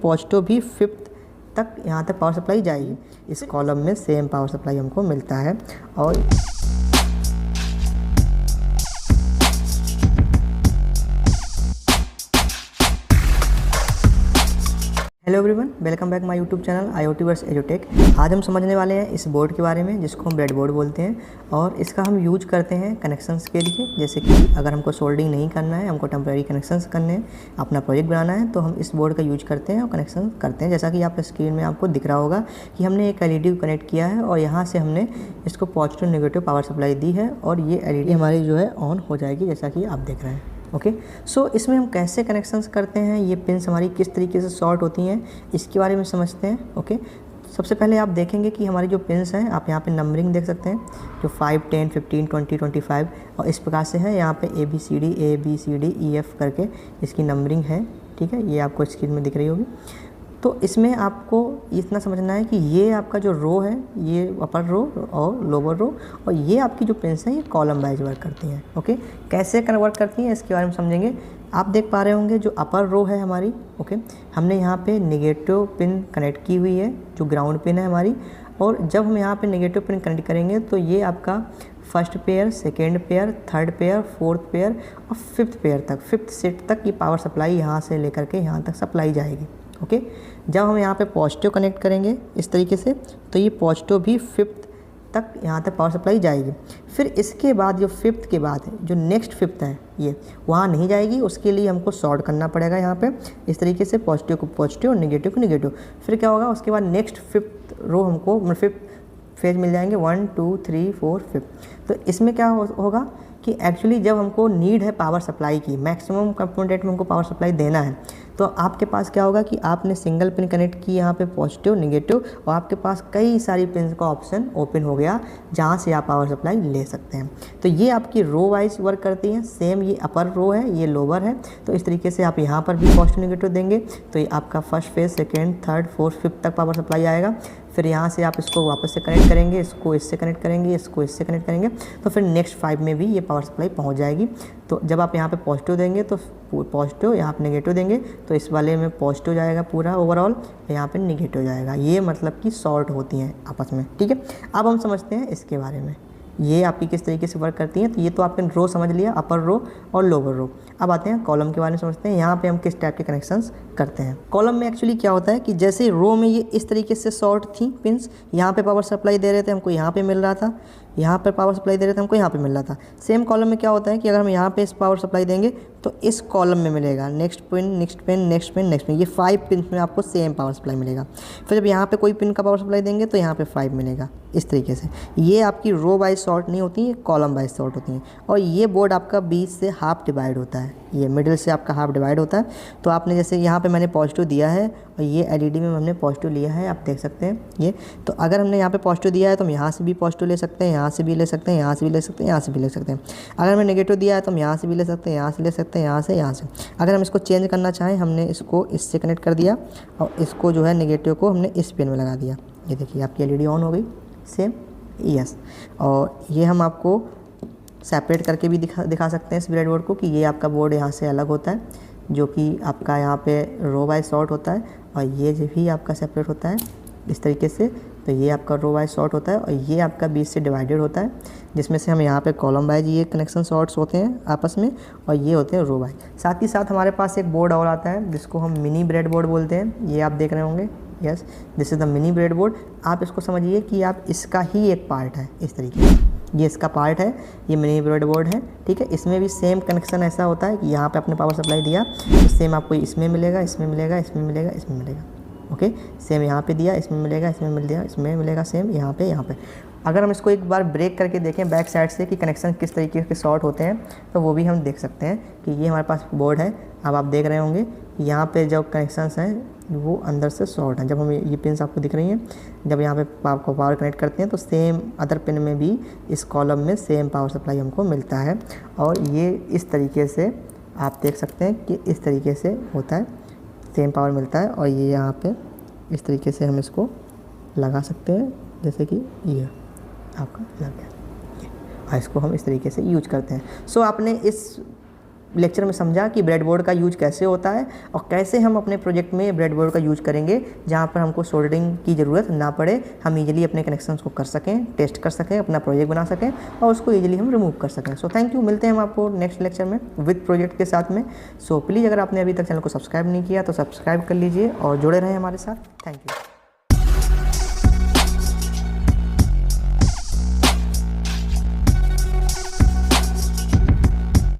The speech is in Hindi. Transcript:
पॉजिटिव भी 5th तक यहाँ तक पावर सप्लाई जाएगी। इस कॉलम में सेम पावर सप्लाई हमको मिलता है। और hello everyone, welcome back my YouTube channel IoT verse एजुटेक। आज हम समझने वाले हैं इस बोर्ड के बारे में जिसको हम ब्रेडबोर्ड बोलते हैं, और इसका हम यूज करते हैं कनेक्शंस के लिए। जैसे कि अगर हमको सोल्डरिंग नहीं करना है, हमको टेम्प्रेरी कनेक्शंस करने हैं, अपना प्रोजेक्ट बनाना है, तो हम इस बोर्ड का यूज करते हैं और कनेक्शन करते हैं। जैसा कि आप स्क्रीन में आपको दिख रहा होगा कि हमने एक LED कनेक्ट किया है और यहाँ से हमने इसको पॉजिटिव नेगेटिव पावर सप्लाई दी है और ये LED हमारी जो है ऑन हो जाएगी, जैसा कि आप देख रहे हैं। ओके, सो इसमें हम कैसे कनेक्शंस करते हैं, ये पिन्स हमारी किस तरीके से शॉर्ट होती हैं, इसके बारे में समझते हैं। ओके, सबसे पहले आप देखेंगे कि हमारी जो पिन्स हैं, आप यहाँ पे नंबरिंग देख सकते हैं, जो 5, 10, 15, 20, 25 और इस प्रकार से है। यहाँ पे ABCD करके इसकी नंबरिंग है। ठीक है, ये आपको स्क्रीन में दिख रही होगी। तो इसमें आपको इतना समझना है कि ये आपका जो रो है, ये अपर रो और लोअर रो, और ये आपकी जो पिन्स हैं ये कॉलम वाइज वर्क करती हैं। ओके, कैसे वर्क करती हैं इसके बारे में समझेंगे। आप देख पा रहे होंगे जो अपर रो है हमारी, ओके, हमने यहाँ पे नेगेटिव पिन कनेक्ट की हुई है, जो ग्राउंड पिन है हमारी। और जब हम यहाँ पे नेगेटिव पिन कनेक्ट करेंगे तो ये आपका first pair, second pair, third pair, fourth pair और फिफ्थ पेयर तक, फिफ्थ सेट तक ये पावर सप्लाई यहाँ से लेकर के यहाँ तक सप्लाई जाएगी। ओके, जब हम यहाँ पे पॉजिटिव कनेक्ट करेंगे इस तरीके से, तो ये पॉजिटिव भी 5th तक यहाँ तक पावर सप्लाई जाएगी। फिर इसके बाद जो 5th के बाद जो नेक्स्ट 5th है, ये वहाँ नहीं जाएगी। उसके लिए हमको शॉर्ट करना पड़ेगा यहाँ पे इस तरीके से, पॉजिटिव को पॉजिटिव और नेगेटिव को नेगेटिव। फिर क्या होगा, उसके बाद नेक्स्ट 5th रो हमको 5th फेज मिल जाएंगे, 1, 2, 3, 4, 5। तो इसमें क्या होगा कि एक्चुअली जब हमको नीड है पावर सप्लाई की, मैक्सिमम कंपोनेंट में हमको पावर सप्लाई देना है, तो आपके पास क्या होगा कि आपने सिंगल पिन कनेक्ट की यहाँ पे पॉजिटिव नेगेटिव, और आपके पास कई सारी पिन का ऑप्शन ओपन हो गया जहाँ से आप पावर सप्लाई ले सकते हैं। तो ये आपकी रो वाइज वर्क करती हैं। सेम ये अपर रो है, ये लोअर है। तो इस तरीके से आप यहाँ पर भी पॉजिटिव नेगेटिव देंगे तो ये आपका first phase, second, third, fourth, 5th तक पावर सप्लाई आएगा। फिर यहाँ से आप इसको वापस से कनेक्ट करेंगे, इसको इससे कनेक्ट करेंगे, इसको इससे कनेक्ट करेंगे, तो फिर नेक्स्ट 5 में भी ये पावर सप्लाई पहुँच जाएगी। तो जब आप यहाँ पे पॉजिटिव देंगे तो पॉजिटिव, यहाँ पे नेगेटिव देंगे तो इस वाले में पॉजिटिव जाएगा पूरा ओवरऑल, यहाँ पे नेगेटिव जाएगा। ये मतलब कि शॉर्ट होती हैं आपस में। ठीक है, अब हम समझते हैं इसके बारे में, ये आपकी किस तरीके से वर्क करती हैं। तो ये तो आपने रो समझ लिया, अपर रो और लोअर रो। अब आते हैं कॉलम के बारे में समझते हैं। यहाँ पे हम किस टाइप के कनेक्शंस करते हैं। कॉलम में एक्चुअली क्या होता है कि जैसे रो में ये इस तरीके से शॉर्ट थी पिंस, यहाँ पे पावर सप्लाई दे रहे थे, हमको यहाँ पे मिल रहा था, यहाँ पर पावर सप्लाई दे रहे थे, हमको यहाँ पे मिल रहा था। सेम कॉलम में क्या होता है कि अगर हम यहाँ पे इस पावर सप्लाई देंगे तो इस कॉलम में मिलेगा next pin, next pin, next pin, next pin, ये 5 पिन में आपको सेम पावर सप्लाई मिलेगा। फिर जब यहाँ पे कोई पिन का पावर सप्लाई देंगे तो यहाँ पे 5 मिलेगा इस तरीके से। ये आपकी रो वाइज शॉर्ट नहीं होती, ये कॉलम वाइज शॉर्ट होती हैं। और ये बोर्ड आपका बीच से हाफ डिवाइड होता है, ये मिडिल से आपका हाफ डिवाइड होता है। तो आपने जैसे यहाँ पे मैंने पॉजिटिव दिया है और ये LED में हमने पॉजिटिव लिया है, आप देख सकते हैं ये। तो अगर हमने यहाँ पे पॉजिटिव दिया है तो हम यहाँ से भी पॉजिटिव ले सकते हैं, यहाँ से भी ले सकते हैं, यहाँ से भी ले सकते हैं, यहाँ से भी ले सकते हैं। अगर हमने नेगेटिव दिया है तो हम यहाँ से भी ले सकते हैं, यहाँ से ले सकते हैं, यहाँ से, यहाँ से। अगर हम इसको चेंज करना चाहें, हमने इसको इससे कनेक्ट कर दिया और इसको जो है नेगेटिव को हमने इस पिन में लगा दिया। ये देखिए आपकी LED ऑन हो गई सेम, यस। और ये हम आपको सेपरेट करके भी दिखा सकते हैं इस ब्रेडबोर्ड को कि ये आपका बोर्ड यहाँ से अलग होता है, जो कि आपका यहाँ पे रो वाइज शॉर्ट होता है, और ये जो भी आपका सेपरेट होता है इस तरीके से। तो ये आपका रो वाइज शॉर्ट होता है और ये आपका बीच से डिवाइडेड होता है, जिसमें से हम यहाँ पे कॉलम वाइज ये कनेक्शन शॉर्ट्स होते हैं आपस में, और ये होते हैं रो वाइज। साथ ही साथ हमारे पास एक बोर्ड और आता है जिसको हम मिनी ब्रेडबोर्ड बोलते हैं। ये आप देख रहे होंगे, yes, this is the mini breadboard. आप इसको समझिए कि आप इसका ही एक पार्ट है इस तरीके से, ये इसका पार्ट है, ये मिनी ब्रेडबोर्ड है। ठीक है, इसमें भी सेम कनेक्शन ऐसा होता है कि यहाँ पे आपने पावर सप्लाई दिया तो सेम आपको इसमें मिलेगा, इसमें मिलेगा, इसमें मिलेगा, इसमें मिलेगा। ओके, सेम यहाँ पे दिया, इसमें मिलेगा, इसमें मिल दिया, इसमें मिलेगा, सेम यहाँ पे, यहाँ पे। अगर हम इसको एक बार ब्रेक करके देखें बैक साइड से कि कनेक्शन किस तरीके के शॉर्ट होते हैं, तो वो भी हम देख सकते हैं कि ये हमारे पास बोर्ड है। अब आप देख रहे होंगे यहाँ पे जो कनेक्शंस हैं वो अंदर से शॉर्ट हैं। जब हम ये पिन्स आपको दिख रही हैं, जब यहाँ पे पावर कनेक्ट करते हैं तो सेम अदर पिन में भी इस कॉलम में सेम पावर सप्लाई हमको मिलता है। और ये इस तरीके से आप देख सकते हैं कि इस तरीके से होता है, सेम पावर मिलता है। और ये यहाँ पे इस तरीके से हम इसको लगा सकते हैं, जैसे कि ये आपका लग गया, और इसको हम इस तरीके से यूज करते हैं। सो आपने इस लेक्चर में समझा कि ब्रेडबोर्ड का यूज कैसे होता है और कैसे हम अपने प्रोजेक्ट में ब्रेडबोर्ड का यूज करेंगे जहाँ पर हमको सोल्डरिंग की ज़रूरत ना पड़े, हम इजीली अपने कनेक्शंस को कर सकें, टेस्ट कर सकें, अपना प्रोजेक्ट बना सकें और उसको इजीली हम रिमूव कर सकें। सो थैंक यू, मिलते हैं हम आपको नेक्स्ट लेक्चर में विद प्रोजेक्ट के साथ में। सो प्लीज़ अगर आपने अभी तक चैनल को सब्सक्राइब नहीं किया तो सब्सक्राइब कर लीजिए और जुड़े रहें हमारे साथ। Thank you.